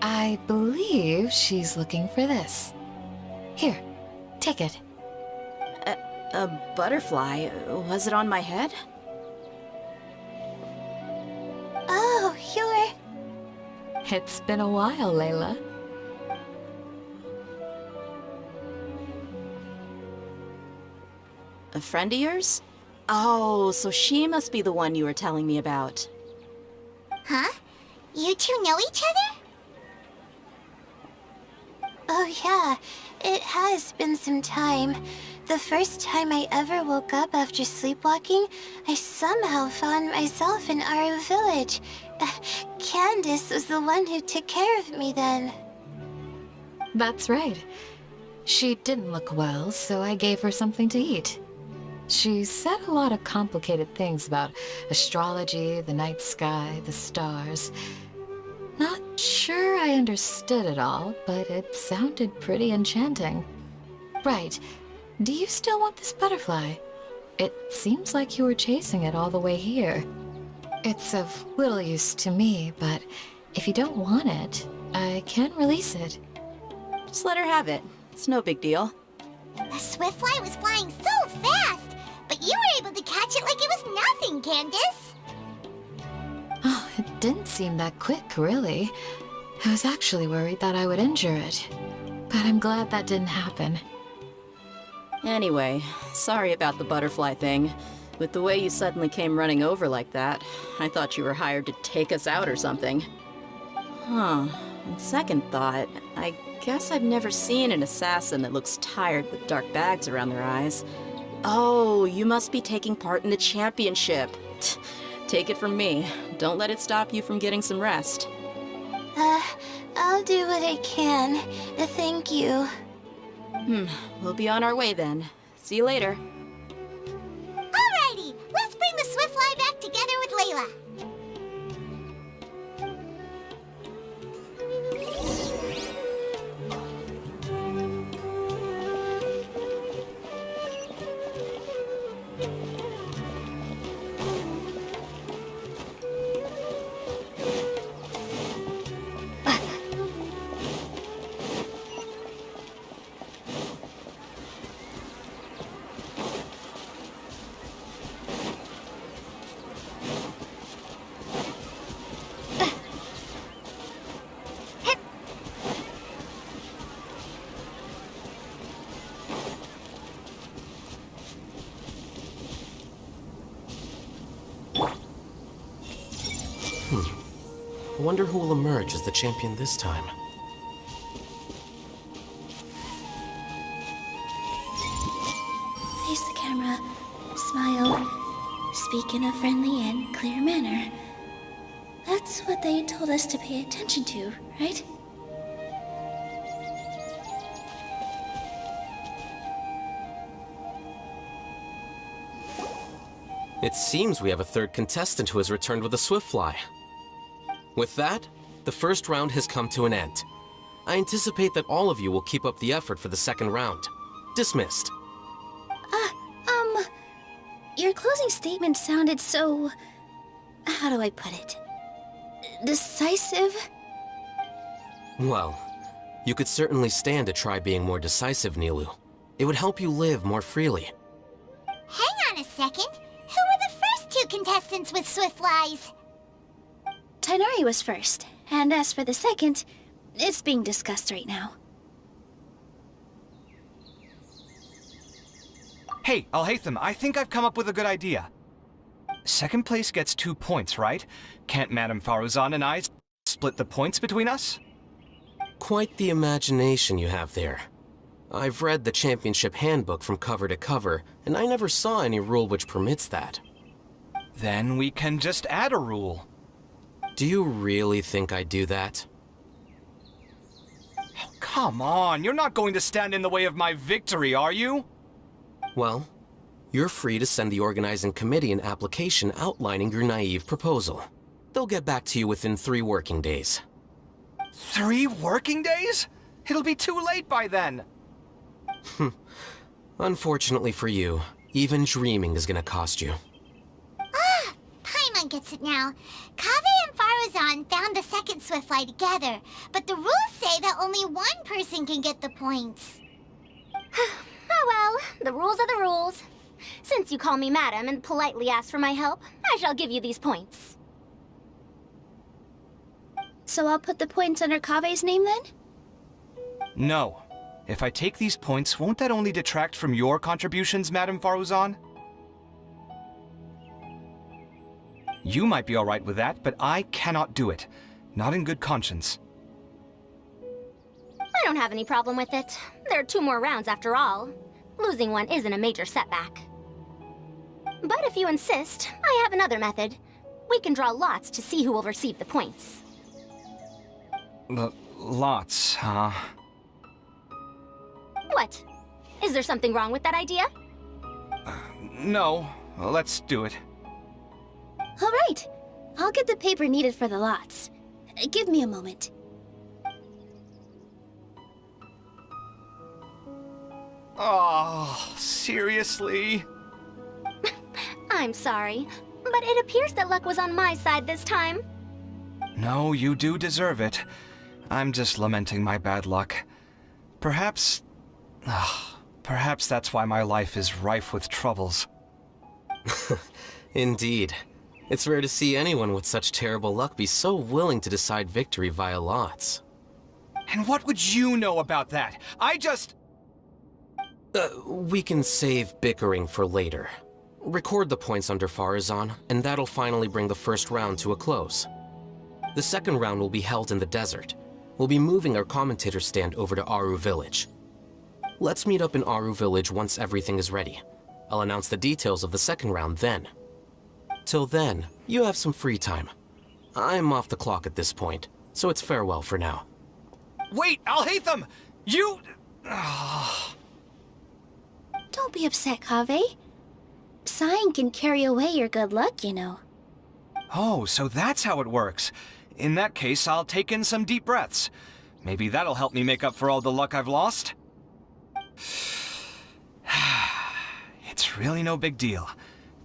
I believe she's looking for this. Here, take it. A butterfly? Was it on my head? Oh, you're... It's been a while, Layla. A friend of yours? Oh, so she must be the one you were telling me about. Huh? You two know each other? Oh yeah, it has been some time. The first time I ever woke up after sleepwalking, I somehow found myself in Aru village. Candace was the one who took care of me then. That's right. She didn't look well, so I gave her something to eat. She said a lot of complicated things about astrology, the night sky, the stars. Not sure I understood it all, but it sounded pretty enchanting. Right. Do you still want this butterfly? It seems like you were chasing it all the way here. It's of little use to me, but if you don't want it, I can release it. Just let her have it. It's no big deal. The swiftfly was flying so fast, but you were able to catch it like it was nothing, Candace. Oh, it didn't seem that quick, really. I was actually worried that I would injure it, but I'm glad that didn't happen. Anyway, sorry about the butterfly thing. With the way you suddenly came running over like that, I thought you were hired to take us out or something. Huh. On second thought, I guess I've never seen an assassin that looks tired with dark bags around their eyes. Oh, you must be taking part in the championship. Take it from me. Don't let it stop you from getting some rest. I'll do what I can. Thank you. We'll be on our way then. See you later. Alrighty, let's bring the swiftfly back together with Layla. Wonder who will emerge as the champion this time. Face the camera. Smile. Speak in a friendly and clear manner. That's what they told us to pay attention to, right? It seems we have a third contestant who has returned with a Swiftfly. With that, the first round has come to an end. I anticipate that all of you will keep up the effort for the second round. Dismissed. Your closing statement sounded so... how do I put it? Decisive? Well, you could certainly stand to try being more decisive, Nilu. It would help you live more freely. Hang on a second. Who were the first two contestants with Swiftflies? Tainari was first, and as for the second, it's being discussed right now. Hey, Alhaitham, I think I've come up with a good idea. Second place gets 2 points, right? Can't Madame Faruzan and I split the points between us? Quite the imagination you have there. I've read the championship handbook from cover to cover, and I never saw any rule which permits that. Then we can just add a rule. Do you really think I'd do that? Oh, come on, you're not going to stand in the way of my victory, are you? Well, you're free to send the organizing committee an application outlining your naive proposal. They'll get back to you within 3 working days. 3 working days? It'll be too late by then. Unfortunately for you, even dreaming is gonna cost you. Paimon gets it now. Kaveh and Faruzan found the second Swiftfly together, but the rules say that only one person can get the points. Oh well, the rules are the rules. Since you call me madam and politely ask for my help, I shall give you these points. So I'll put the points under Kaveh's name then? No. If I take these points, won't that only detract from your contributions, Madame Faruzan? You might be alright with that, but I cannot do it. Not in good conscience. I don't have any problem with it. There are 2 more rounds after all. Losing one isn't a major setback. But if you insist, I have another method. We can draw lots to see who will receive the points. Lots, huh? What? Is there something wrong with that idea? No. Let's do it. All right. I'll get the paper needed for the lots. Give me a moment. Oh, seriously? I'm sorry, but it appears that luck was on my side this time. No, you do deserve it. I'm just lamenting my bad luck. Perhaps that's why my life is rife with troubles. Indeed. It's rare to see anyone with such terrible luck be so willing to decide victory via lots. And what would you know about that? I just... We can save bickering for later. Record the points under Faruzan, and that'll finally bring the first round to a close. The second round will be held in the desert. We'll be moving our commentator stand over to Aru Village. Let's meet up in Aru Village once everything is ready. I'll announce the details of the second round then. Till then, you have some free time. I'm off the clock at this point, so it's farewell for now. Wait, Alhaitham! You... Don't be upset, Kaveh. Sighing can carry away your good luck, you know. Oh, so that's how it works. In that case, I'll take in some deep breaths. Maybe that'll help me make up for all the luck I've lost. It's really no big deal.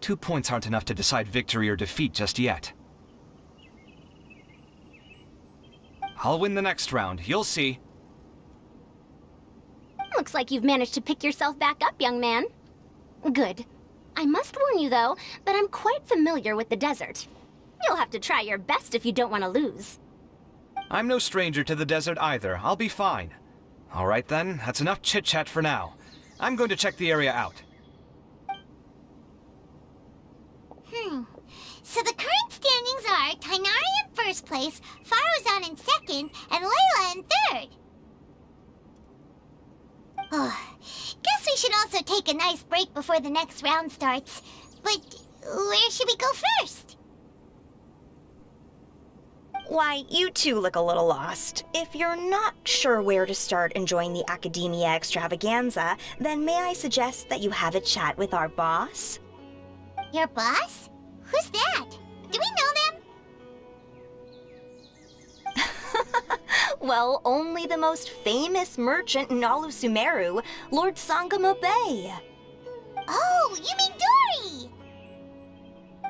2 points aren't enough to decide victory or defeat just yet. I'll win the next round, you'll see. Looks like you've managed to pick yourself back up, young man. Good. I must warn you, though, that I'm quite familiar with the desert. You'll have to try your best if you don't want to lose. I'm no stranger to the desert either. I'll be fine. All right then, that's enough chit-chat for now. I'm going to check the area out. So the current standings are Tainari in first place, Faruzan in second, and Layla in third. Oh, guess we should also take a nice break before the next round starts. But where should we go first? Why, you two look a little lost. If you're not sure where to start enjoying the Academia Extravaganza, then may I suggest that you have a chat with our boss? Your boss? Who's that? Do we know them? Well, only the most famous merchant in all of Sumeru, Lord Sangamo Bay. Oh, you mean Dory!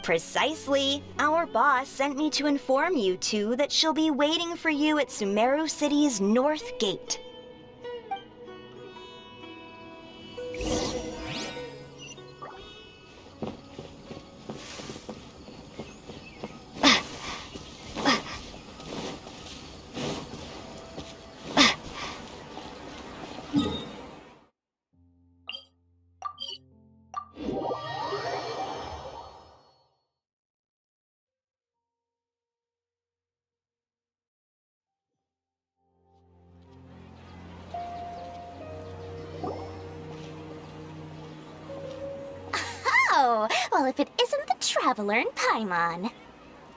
Precisely. Our boss sent me to inform you two that she'll be waiting for you at Sumeru City's North Gate. Oh, well, if it isn't the Traveler in Paimon.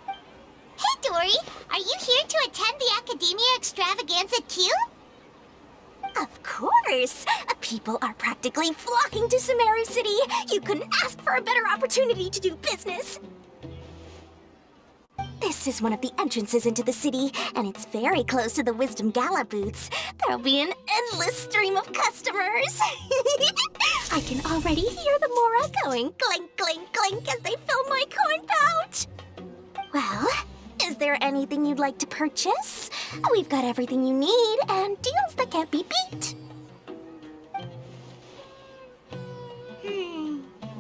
Hey, Dory! Are you here to attend the Academia Extravaganza too? Of course! People are practically flocking to Sumeru City. You couldn't ask for a better opportunity to do business. This is one of the entrances into the city, and it's very close to the Wisdom Gala booths. There'll be an endless stream of customers. I can already hear the Mora going clink, clink, clink as they fill my coin pouch. Well, is there anything you'd like to purchase? We've got everything you need and deals that can't be beat.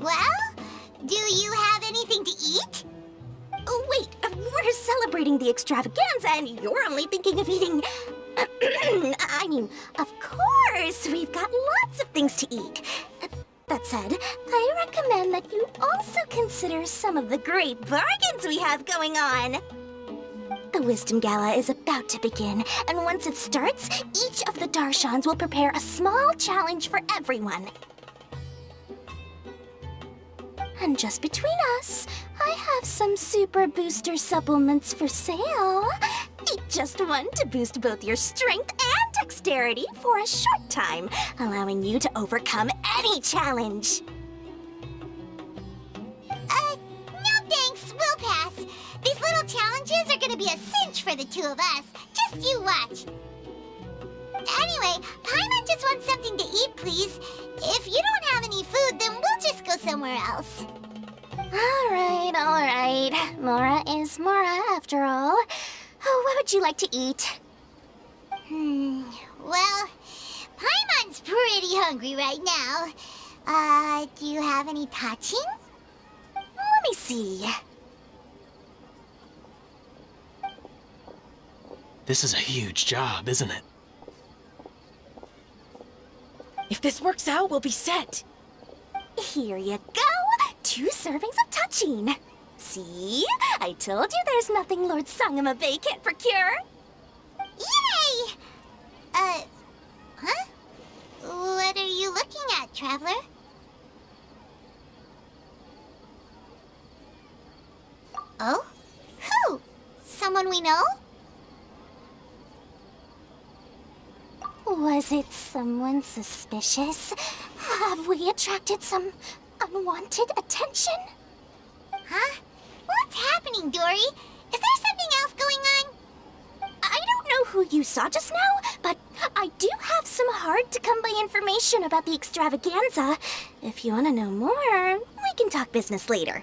Well, do you have anything to eat? Oh, wait, we're celebrating the extravaganza and you're only thinking of eating... I mean, of course, we've got lots of things to eat. That said, I recommend that you also consider some of the great bargains we have going on. The Wisdom Gala is about to begin, and once it starts, each of the Darshans will prepare a small challenge for everyone. And just between us, I have some super booster supplements for sale. Eat just one to boost both your strength and dexterity for a short time, allowing you to overcome any challenge. No thanks, we'll pass. These little challenges are gonna be a cinch for the two of us. Just you watch. Anyway, Paimon just wants something to eat, please. If you don't have any food, then we'll just go somewhere else. All right. Mora is Mora, after all. Oh, what would you like to eat? Well, Paimon's pretty hungry right now. Do you have any touching? Let me see. This is a huge job, isn't it? If this works out, we'll be set. Here you go. 2 servings of touching. See? I told you there's nothing Lord Sangamo Bay can't procure. Yay! Huh? What are you looking at, Traveler? Oh? Who? Someone we know? Was it someone suspicious? Have we attracted some unwanted attention? Huh? What's happening, Dory? Is there something else going on? I don't know who you saw just now, but I do have some hard-to-come-by information about the extravaganza. If you want to know more, we can talk business later.